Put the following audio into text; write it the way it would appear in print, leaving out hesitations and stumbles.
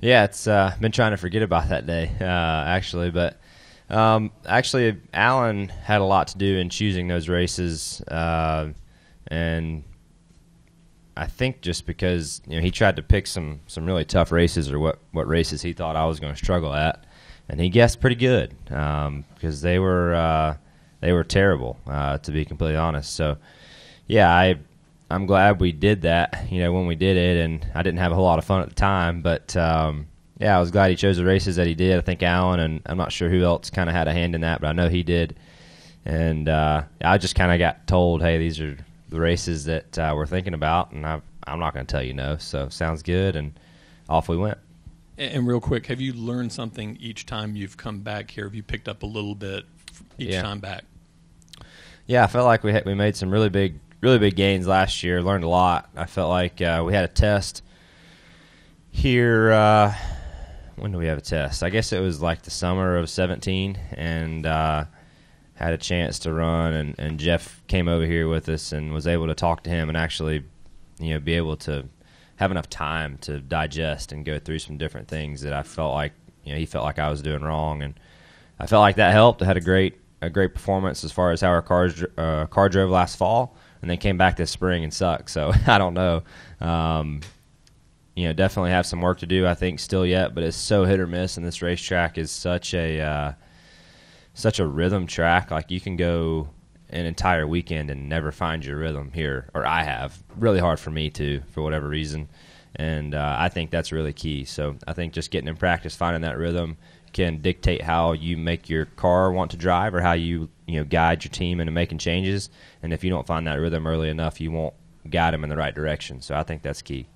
Yeah, it's been trying to forget about that day, actually. But actually, Alan had a lot to do in choosing those races, and I think just because he tried to pick some really tough races, or what races he thought I was going to struggle at, and he guessed pretty good because they were terrible, to be completely honest. So yeah, I'm glad we did that, when we did it, and I didn't have a whole lot of fun at the time, but yeah, I was glad he chose the races that he did. I think Alan, and I'm not sure who else kind of had a hand in that, but I know he did. And I just kind of got told, hey, these are the races that we're thinking about, and I'm not going to tell you no. So sounds good, and off we went. And real quick, have you learned something each time you've come back here? Have you picked up a little bit each time back? Yeah, I felt like we made some really big gains last year. Learned a lot. I felt like we had a test here. When do we have a test? I guess it was like the summer of 17, and had a chance to run, and Jeff came over here with us and was able to talk to him and actually, be able to have enough time to digest and go through some different things that I felt like, he felt like I was doing wrong, and I felt like that helped. I had a great performance as far as how our car drove last fall, and then came back this spring and sucked. So I don't know. Definitely have some work to do, I think, still yet, but it's so hit or miss, and this racetrack is such a rhythm track. Like, you can go an entire weekend and never find your rhythm here, or I have. Really hard for me to, for whatever reason, and I think that's really key. So I think just getting in practice, finding that rhythm can dictate how you make your car want to drive, or how you guide your team into making changes. And if you don't find that rhythm early enough, you won't guide them in the right direction. So I think that's key.